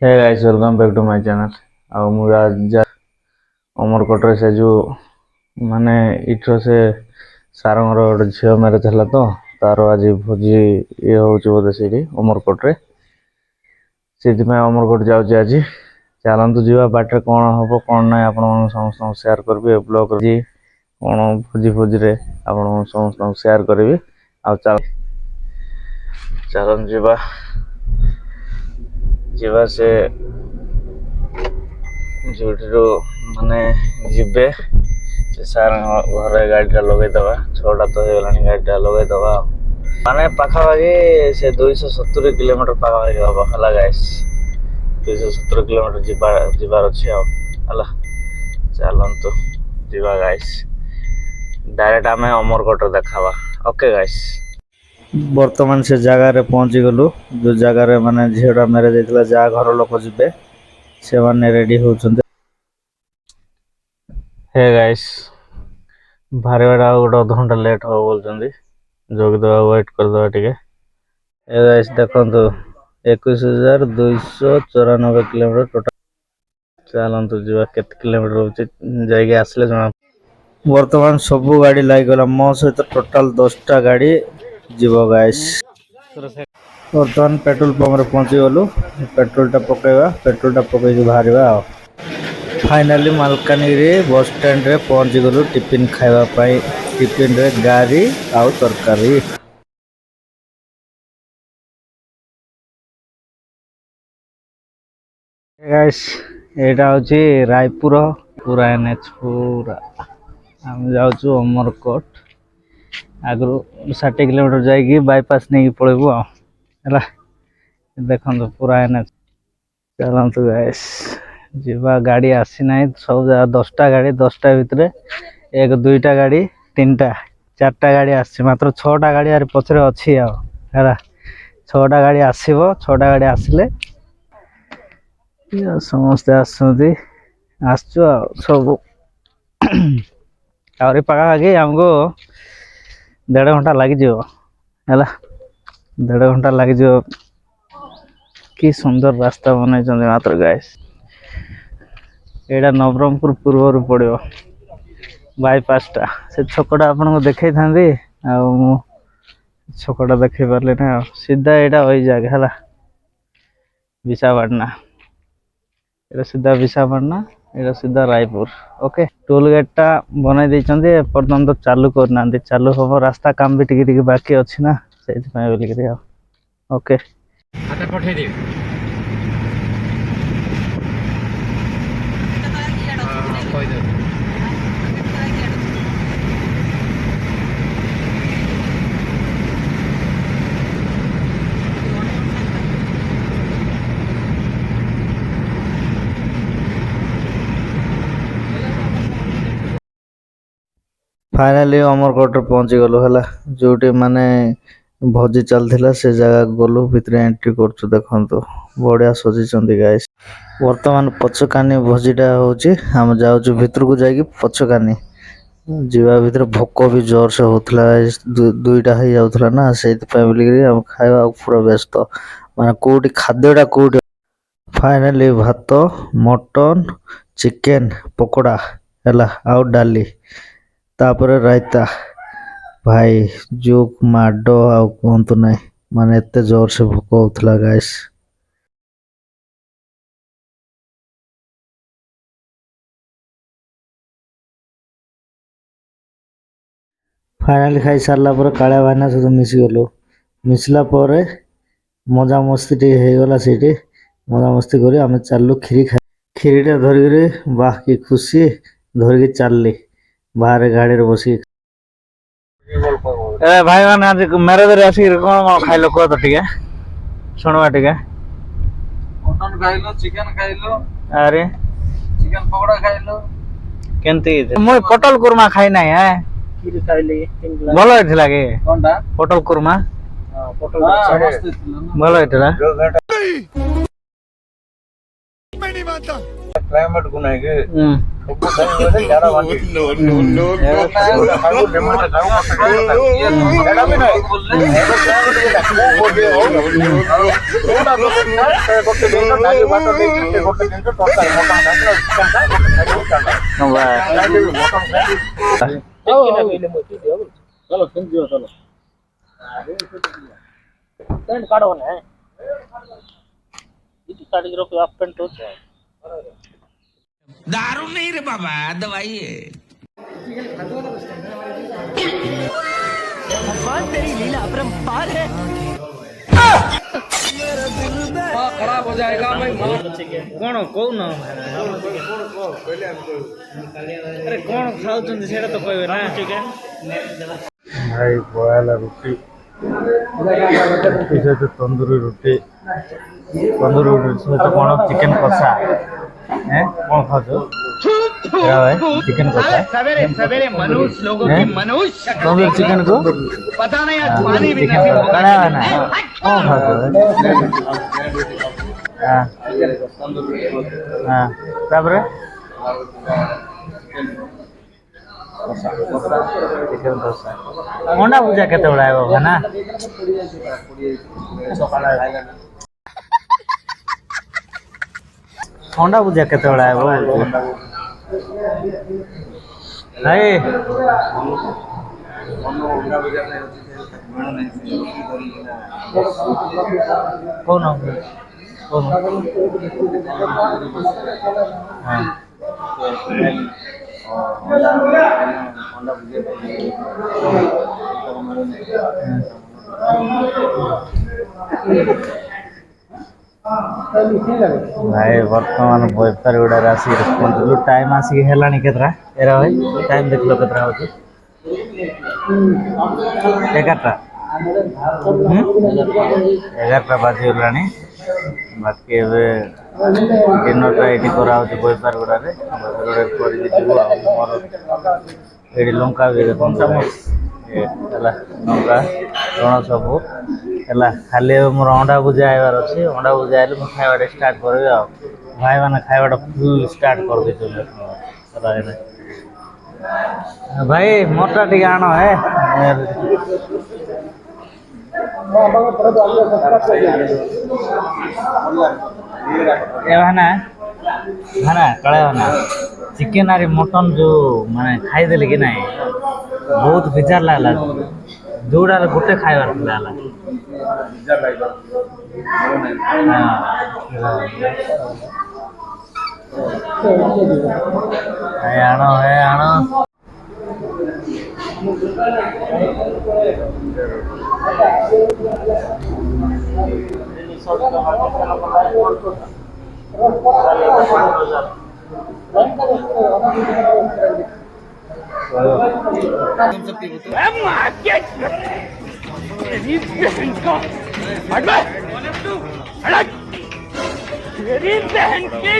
Hey guys welcome back to my channel. आ मुझे अमरकोटर से जो माने इठो से सारंगर गोटे झील मैरेज है तो तार आज भोजी ये हूँ बोधे से अमरकोटे से अमरकोट जाऊँगी आज। चलतु जा बाटे कौन हम कौन ना आप समस्त सेयार करी ब्लॉग कौन भोजी भोजी आप समस्त सेयार करी चलन जीवा से जो माने जीवे से सार घर गाड़ीटा लगेदवा 6टा तो हो गला गाड़ीटा लगेदवा माने पाखापाखि से 270 किलोमीटर पाखापाखि हम है गाइस 270 किलोमीटर जीवार अच्छे है। चलतु जीवा गाइस डायरेक्ट आम अमरकोट देखा। ओके गाइस बर्तमान से जगार पहुंची गलु जो जगार माने झीटा मैरेज होता जहाँ घर लोक जी से माने रेडी होचंदे। हे गाइस बाहर गोटे अधघंटा लेट हो बोलते जोगिदेवा वेट करदे टे। हे गाइस देखो 21,294 किलोमीटर टोटाल। चलतु जा केते किलोमीटर होची जाइए आसले जना। वर्तमान सबू गाड़ी लग मो सहित टोटाल 10टा गाड़ी जीव गाइस। वर्तमान पेट्रोल पंप रे पहुंची गलु पेट्रोलटा पकेवा पेट्रोलटा पकई बाहर फाइनाली मालकानगिरी बस स्टैंड रे पहुंची गलु टिफिन खाइबा पाई। टिफिन रे गारी आउ तरकारी। गाइस एटा होची रायपुर पूरा एनएच पूरा हम जाउछु अमरकोट आगु 60 किलोमीटर जाइए बाईपास नहीं पड़ेबू है देखो पूरा एनएच। चलतु गाइस जीवा गाड़ी आसी ना सब जगह 10टा गाड़ी 10टा भितर 1 2टा गाड़ी 3टा 4टा गाड़ी आसी मात्र 6टा गाड़ी यार पछरे अच्छी है 6टा गाड़ी आसो 6टा गाड़ी आसिले समस्ते आसु सब आहरी पाखापाखि आमको 1.5 घंटा लग है 1.5 घंटा लग कि सुंदर रास्ता बनई मात्र गाइस एटा नवरंगपुर पूर्व पड़ो बाईपासटा से छकटा आपको देखई था छकटा देखे पारे ना सीधा यहाँ वही जगह है विशाखापाटना ये सीधा विशाखापाटना ये सीधा रायपुर। ओके टोल गेटा बनई देते पर्यटन तो चालू करना चालू हम रास्ता काम भी टिके बाकी अच्छी ना से ओके फाइनाली अमरकोट पहुंची गलु है जो माने भोजी चलता से जगह गलु भितर एंट्री कर देखु बढ़िया सजी गाइस। वर्तमान पछकानी भोजीटा होम जाऊँ भितर को जाकि पछकानी जीवा भीतर भोक भी जोर से होता 2टा हो जाऊला ना से खावा पूरा व्यस्त माने कोटी खाद्यटा कोटी। फाइनाली भात मटन चिकेन पकोड़ा है आउ डाली तापर रायता भाई जो माड आउ कहतु ना माने एते जोर से भोक होता गाइस। फाइनाली खाई सारा पर कालिया भाईना सहित मिसीगलु मिसला मजा मस्ती होगला से मजा मस्ती कर आम चलू खीरी खा खीरीटा धरिक बाकी खुशी धरिकी चलली बाहर गाड़ी रे बस भाई मैंने आज मैरेज आसिक कौन कौन खाइल कह तो टे शुणवा टे मटन खाइलो चिकन खाइलो अरे चिकन पकोड़ा खाइलो केंती मुई पटल कुरमा खाई ना है भल होइथिला के कोनटा पटल कुरमा पटल मस्त थिला भल होइथिला मैं नहीं मानता ಕ್ಲೈಮೇಟ್ ಗುಣಾಗಿ ಹ್ಮ್ ಯಾರ ಬಂದಿ चलो फिर जियो चलो पेंट काढो ना किती साडी रुपये आप पेंट होत दारू नहीं रे बाबा दवाई है भगवान तेरी लीला अपरंपार है खराब हो जाएगा भाई କଣ କହୁନ ଆରେ କଣ ଖାଉଛନ୍ତି ସେଇଟା ତ କହିବେ ନା ଭାଇ ବୟାଲା ରୁଟି ରୁଟି ସହିତ ତନ୍ଦୁରୀ ରୁଟି ସହିତ କଣ ଚିକେନ କଷା କଣ ଖାଉଛ भाई चिकन कसा सवेरे सवेरे मनुष्य लोगों की मनुष्य तंदूरी चिकन को पता नहीं आज पानी भी चिकन कड़ा है ना कौन खाते हाँ हाँ तापर चिकन कसा अंडा भुजा केते बड़ा है बाबा ना अंडा भुजा केते बड़ा है बाबा भाई कौन कौन हाँ भाई बर्तमान बेपार गुड़ा आसिक पहुँचलु टाइम आसिक है केतरा एरा भाई टाइम देख लो केतरा होची 11टा 11टा बाजी गलानी बाकी एबे डिनरटा एटी करा होची बेपार गुड़ा रे कर जीवो मोर एडी लंका भी देखो ହେଲା ଲଙ୍କା ଲୁଣ ସବୁ ହେଲା ଖାଲି ମୋର ଅଣ୍ଡା ଭୁଜା ହେବାର ଅଛି ଅଣ୍ଡା ଭୁଜା ହେଲେ ମୁଁ ଖାଇବାଟା ଷ୍ଟାର୍ଟ କରିବି ଆଉ ଭାଇମାନେ ଖାଇବାଟା ଫୁଲ୍ ଷ୍ଟାର୍ଟ କରିଦେଇଛନ୍ତି ଭାଇ ମୋରଟା ଟିକେ ଆଣ ହେ ଏ ଭାନା ଭାନା କାଳେ ଭାନା ଚିକେନ ଆରି ମଟନ ଯୋଉ ମାନେ ଖାଇଦେଲେ କି ନାହିଁ ବହୁତ ବିଜାର ଲାଗିଲା ଯୋଉଟା ଗୋଟେ ଖାଇବାର ଥିଲା ହେଲା ଆଣ ହେ ଆଣ मेरी बहन की